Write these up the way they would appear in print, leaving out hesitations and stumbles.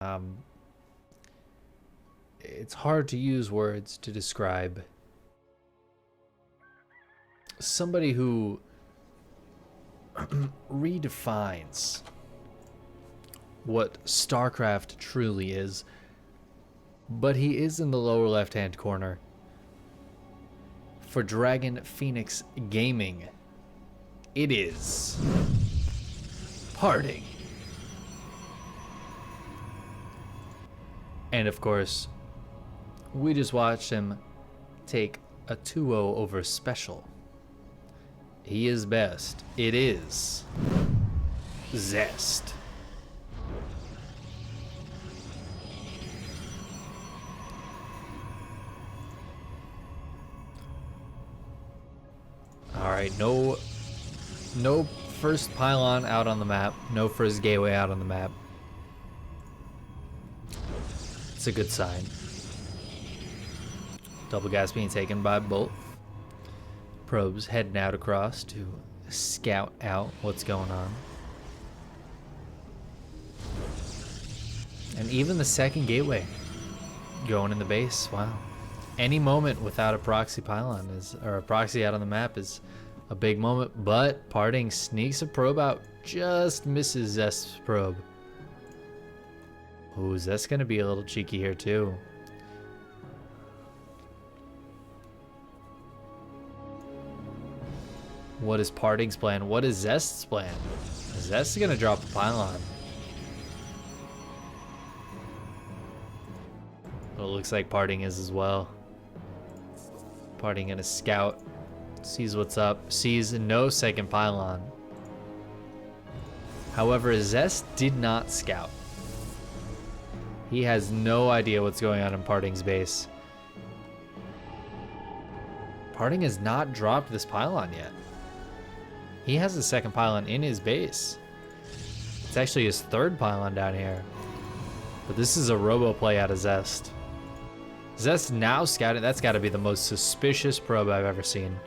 Um, it's hard to use words to describe somebody who redefines what StarCraft truly is, but he is in the lower left-hand corner. For Dragon Phoenix Gaming, it is PartinG. And of course, we just watched him take a 2-0 over Special. He is best. It is Zest. Alright, no first pylon out on the map. No first gateway out on the map. It's a good sign. Double gas being taken by both. Probes heading out across to scout out what's going on. And even the second gateway going in the base. Wow. Any moment without a proxy pylon or a proxy out on the map is a big moment, but PartinG sneaks a probe out, just misses Zest's probe. Ooh, Zest's gonna be a little cheeky here too. What is PartinG's plan? What is Zest's plan? Zest's gonna drop a pylon. Well, it looks like PartinG is as well. PartinG gonna scout, sees what's up, sees no second pylon. However, Zest did not scout. He has no idea what's going on in PartinG's base. PartinG has not dropped this pylon yet. He has a second pylon in his base. It's actually his third pylon down here. But this is a robo play out of Zest. Zest now scouting. That's got to be the most suspicious probe I've ever seen.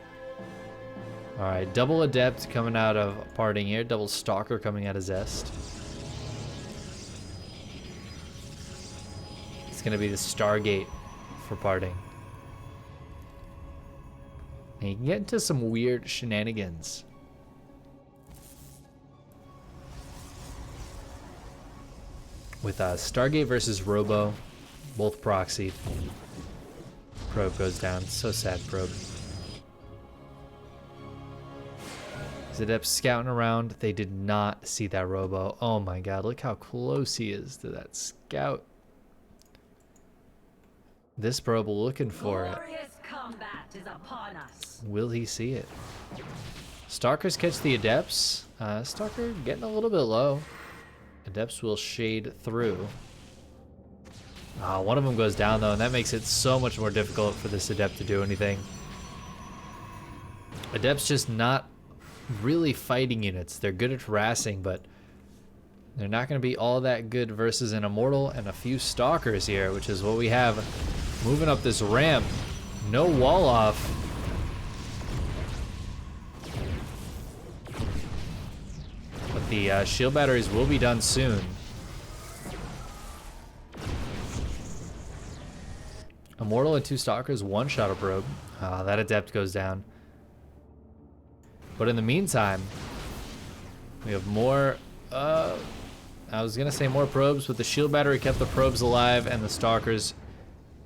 Alright, double Adept coming out of PartinG here. Double Stalker coming out of Zest. It's going to be the Stargate for PartinG. And you can get into some weird shenanigans. With Stargate versus Robo, both proxied. Probe goes down. So sad, probe. Adept scouting around. They did not see that Robo. Oh my god, look how close he is to that scout. This probe looking for it. Combat is upon us. Will he see it? Stalkers catch the Adepts. Stalker getting a little bit low. Adepts will shade through. One of them goes down though, and that makes it so much more difficult for this Adept to do anything. Adepts just not really fighting units. They're good at harassing, but they're not going to be all that good versus an Immortal and a few Stalkers here, which is what we have moving up this ramp. No wall off. But the shield batteries will be done soon. Immortal and 2 Stalkers, 1 shot a probe. That Adept goes down. But in the meantime, we have more, I was gonna say more probes, but the shield battery kept the probes alive and the Stalkers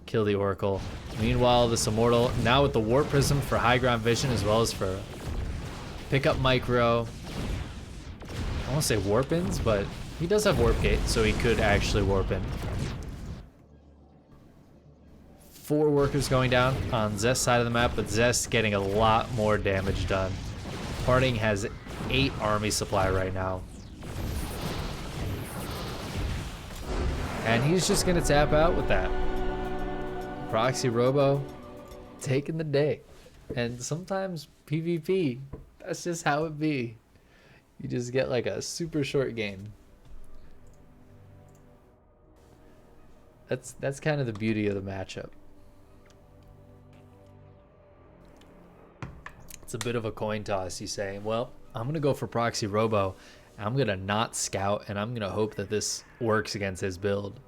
kill the Oracle. Meanwhile, this Immortal, now with the Warp Prism for high ground vision as well as for pickup micro. I won't say warp-ins, but he does have Warp Gate, so he could actually warp in. 4 workers going down on Zest's side of the map, but Zest getting a lot more damage done. PartinG has 8 army supply right now. And he's just gonna tap out with that. Proxy Robo taking the day. And sometimes PvP, that's just how it be. You just get like a super short game. That's kind of the beauty of the matchup. It's a bit of a coin toss, you say. Well, I'm gonna go for Proxy Robo, I'm going to not scout, and I'm going to hope that this works against his build.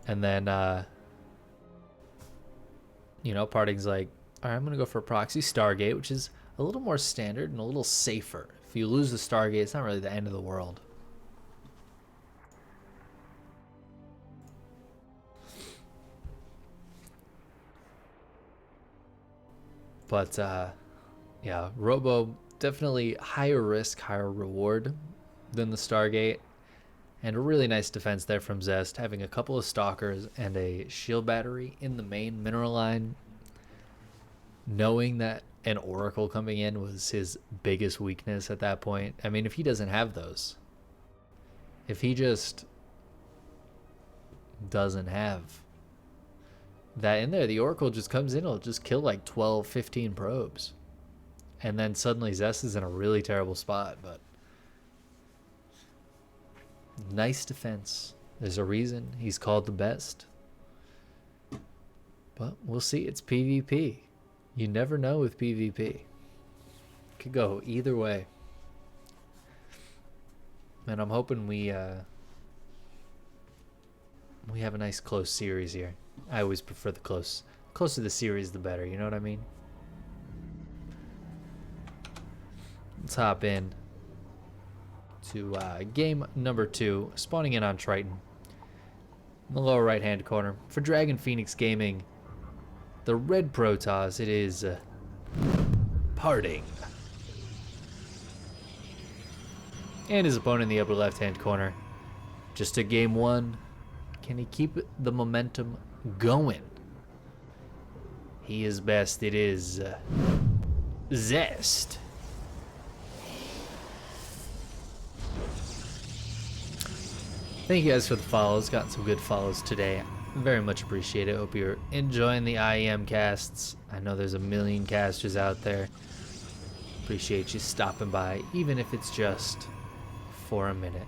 And then, you know, PartinG's like, all right, I'm going to go for a proxy Stargate, which is a little more standard and a little safer. If you lose the Stargate, it's not really the end of the world. But, yeah, Robo, definitely higher risk, higher reward than the Stargate. And a really nice defense there from Zest, having a couple of Stalkers and a shield battery in the main mineral line. Knowing that an Oracle coming in was his biggest weakness at that point. I mean, if he doesn't have those, if he just doesn't have that in there, the Oracle just comes in, it'll just kill like 12, 15 probes. And then suddenly Zest is in a really terrible spot, but nice defense. There's a reason he's called the best. But we'll see. It's PvP. You never know with PvP. Could go either way. And I'm hoping we have a nice close series here. I always prefer the closer the series the better, you know what I mean? Let's hop in to game number 2, spawning in on Triton. In the lower right hand corner for Dragon Phoenix Gaming, the red Protoss, it is PartinG. And his opponent in the upper left hand corner, just a game 1. Can he keep the momentum going? He is best. It is Zest. Thank you guys for the follows. Gotten some good follows today. Very much appreciate it. Hope you're enjoying the IEM casts. I know there's a million casters out there. Appreciate you stopping by, even if it's just for a minute.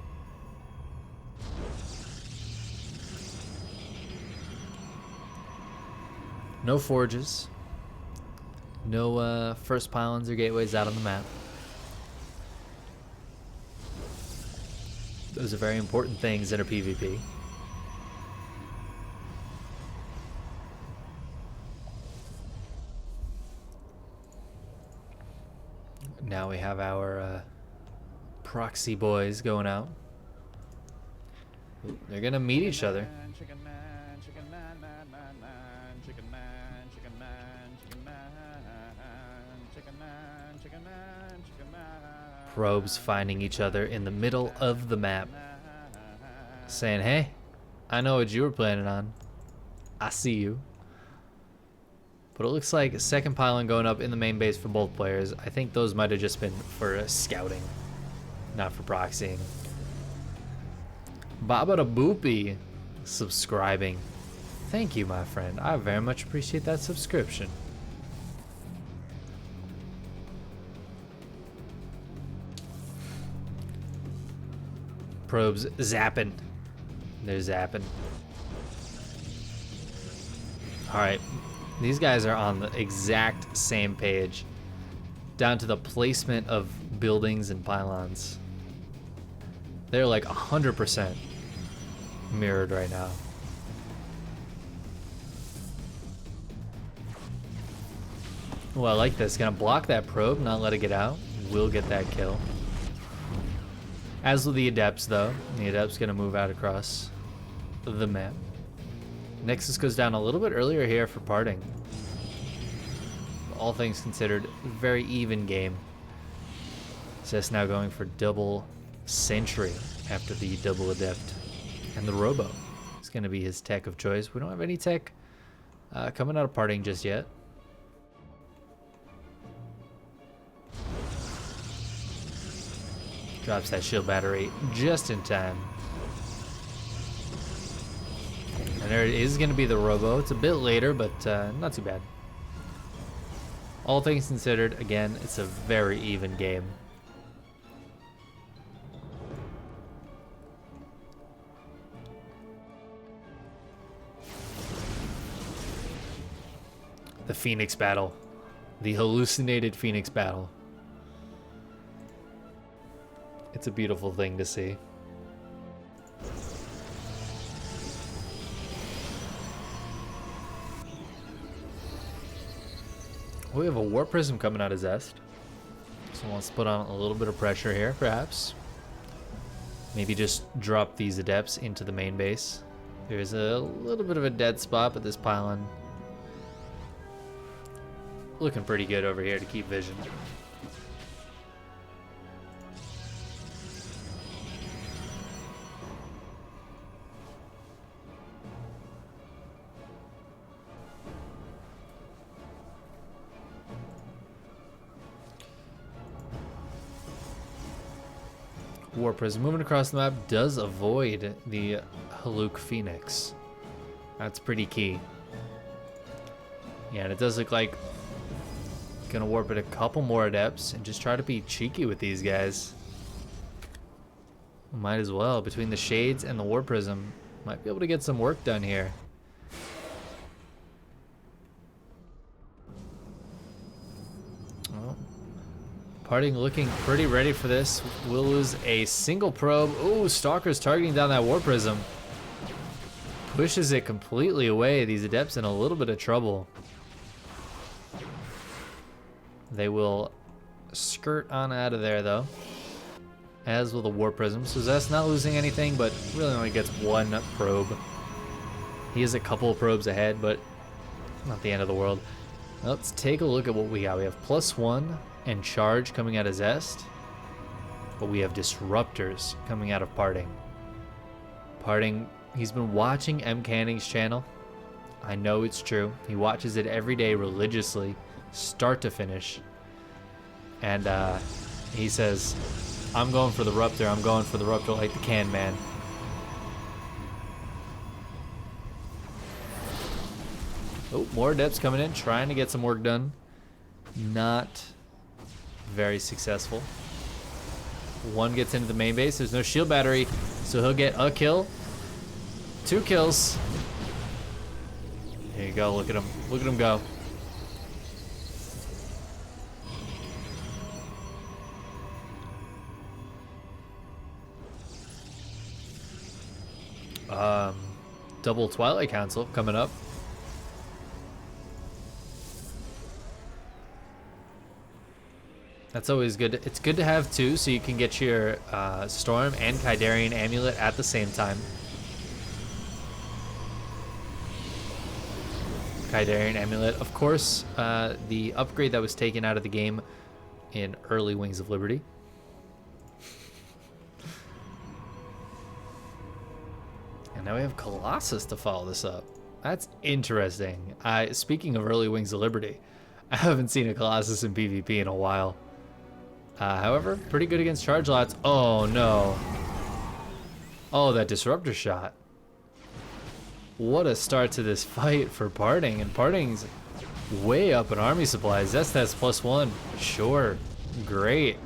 No forges. No first pylons or gateways out on the map. Those are very important things in a PvP. Now we have our proxy boys going out. Ooh, they're gonna meet each other. Probes finding each other in the middle of the map, saying, hey, I know what you were planning on. I see you. But it looks like a second pylon going up in the main base for both players. I think those might have just been for scouting, not for proxying. Baba da Boopy subscribing. Thank you, my friend. I very much appreciate that subscription. Probes zapping. They're zapping. Alright. These guys are on the exact same page. Down to the placement of buildings and pylons. They're like 100% mirrored right now. Oh, I like this. Gonna block that probe, not let it get out. Will get that kill. As with the Adepts, though, the Adepts gonna move out across the map. Nexus goes down a little bit earlier here for PartinG. All things considered, very even game. Zest now going for double Sentry after the double Adept. And the Robo is gonna be his tech of choice. We don't have any tech coming out of PartinG just yet. Drops that shield battery just in time. And there it is going to be the Robo. It's a bit later, but not too bad. All things considered, again, it's a very even game. The Phoenix battle. The hallucinated Phoenix battle. It's a beautiful thing to see. We have a War Prism coming out of Zest. So wants to put on a little bit of pressure here, perhaps. Maybe just drop these Adepts into the main base. There's a little bit of a dead spot, but this pylon looking pretty good over here to keep vision. War Prism moving across the map does avoid the Haluk Phoenix. That's pretty key. Yeah, and it does look like gonna warp it a couple more Adepts and just try to be cheeky with these guys. Might as well. Between the Shades and the War Prism, might be able to get some work done here. Well, PartinG looking pretty ready for this. We'll lose a single probe. Ooh, Stalker's targeting down that War Prism. Pushes it completely away. These Adepts in a little bit of trouble. They will skirt on out of there though. As will the War Prism. So Zest not losing anything, but really only gets one probe. He is a couple of probes ahead, but not the end of the world. Let's take a look at what we got. We have +1 and charge coming out of Zest, but we have disruptors coming out of PartinG. PartinG, he's been watching M. Canning's channel. I know it's true. He watches it every day religiously, start to finish. And he says, I'm going for the Ruptor. I'm going for the Ruptor like the can man. Oh, more Adepts coming in, trying to get some work done. Not very successful. One gets into the main base. There's no shield battery, so he'll get a kill. 2 kills. There you go. Look at him. Look at him go. Double Twilight Council coming up. That's always good. It's good to have 2 so you can get your Storm and Kydarian Amulet at the same time. Kydarian Amulet, of course, the upgrade that was taken out of the game in early Wings of Liberty. And now we have Colossus to follow this up. That's interesting. Speaking of early Wings of Liberty, I haven't seen a Colossus in PvP in a while. However, pretty good against charge lots. Oh no. Oh, that disruptor shot. What a start to this fight for PartinG. And PartinG's way up in army supplies. Zest has +1. Sure. Great.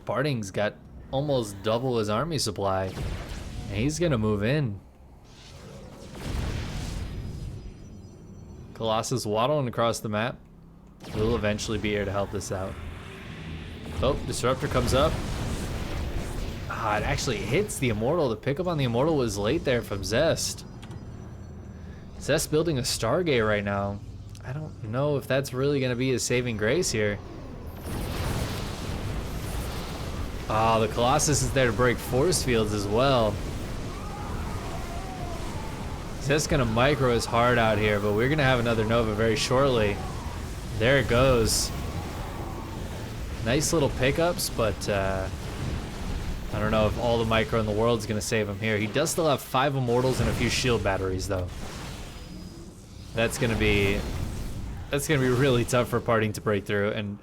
PartinG's got almost double his army supply. And he's gonna move in. Colossus waddling across the map. We'll eventually be here to help this out. Oh, Disruptor comes up. Ah, it actually hits the Immortal. The pickup on the Immortal was late there from Zest. Zest building a Stargate right now. I don't know if that's really going to be his saving grace here. Oh, the Colossus is there to break force fields as well. Zest's going to micro his heart out here, but we're going to have another Nova very shortly. There it goes. Nice little pickups, but I don't know if all the micro in the world is going to save him here. He does still have 5 Immortals and a few shield batteries, though. That's going to be really tough for PartinG to break through. And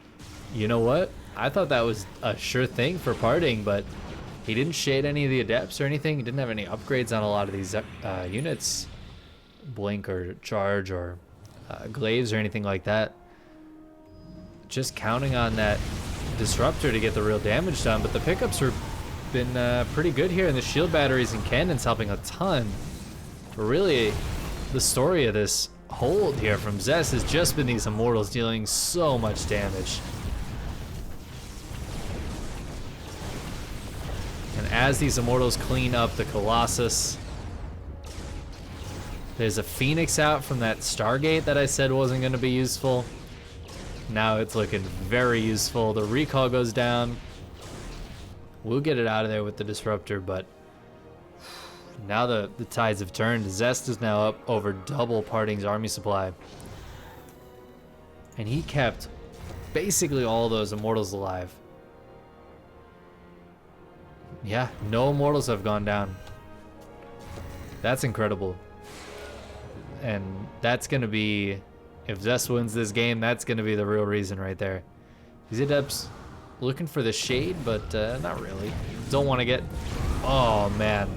you know what? I thought that was a sure thing for PartinG, but he didn't shade any of the Adepts or anything. He didn't have any upgrades on a lot of these units. Blink or Charge or Glaives or anything like that. Just counting on that Disruptor to get the real damage done, but the pickups have been pretty good here, and the shield batteries and cannons helping a ton. But really, the story of this hold here from Zest has just been these Immortals dealing so much damage. as these Immortals clean up the Colossus. There's a Phoenix out from that Stargate that I said wasn't going to be useful. Now it's looking very useful. The recall goes down. We'll get it out of there with the Disruptor, but now the tides have turned. Zest is now up over double PartinG's army supply. And he kept basically all those Immortals alive. Yeah, no Immortals have gone down. That's incredible. And that's going to be, if Zest wins this game, that's going to be the real reason right there. These Adepts looking for the shade, but not really. Don't want to get, oh man.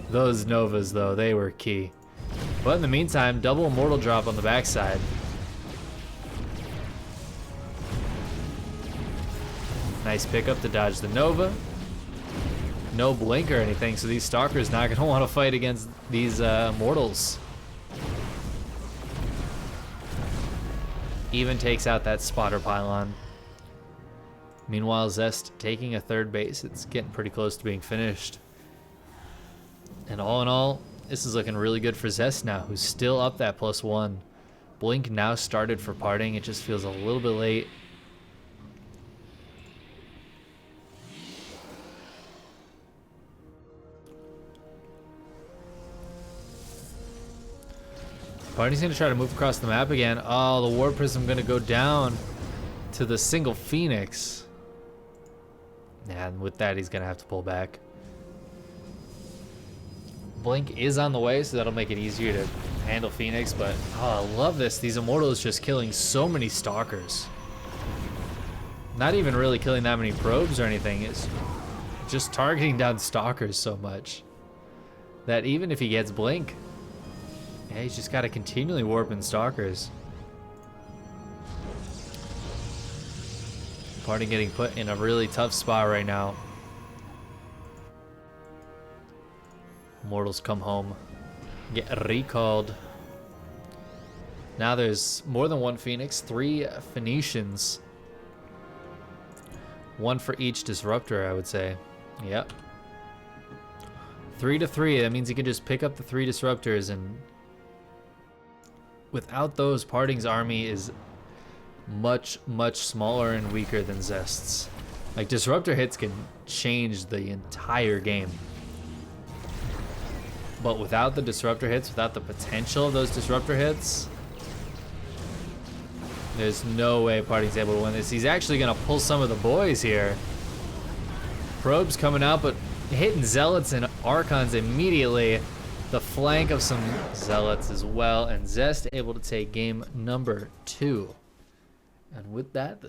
Those Novas though, they were key. But in the meantime, double Immortal drop on the backside. Nice pickup to dodge the Nova. No blink or anything, so these Stalkers not going to want to fight against these Immortals. Even takes out that spotter pylon. Meanwhile, Zest taking a third base. It's getting pretty close to being finished. And all in all, this is looking really good for Zest now, who's still up that +1. Blink now started for PartinG. It just feels a little bit late. PartinG's going to try to move across the map again. Oh, the War Prism going to go down to the single Phoenix. And with that, he's going to have to pull back. Blink is on the way, so that'll make it easier to handle Phoenix. But, oh, I love this. These Immortals just killing so many Stalkers. Not even really killing that many probes or anything. It's just targeting down Stalkers so much that even if he gets Blink, yeah, he's just got to continually warping Stalkers. PartinG getting put in a really tough spot right now. Immortals come home, get recalled. Now there's more than one Phoenix, 3 Phoenicians. 1 for each Disruptor, I would say. Yep. 3 to 3, that means you can just pick up the 3 Disruptors, and without those, PartinG's army is much, much smaller and weaker than Zest's. Like, Disruptor hits can change the entire game. But without the Disruptor hits, without the potential of those Disruptor hits, there's no way PartinG's able to win this. He's actually going to pull some of the boys here. Probes coming out, but hitting Zealots and Archons immediately. The flank of some Zealots as well, and Zest able to take game number 2. And with that, the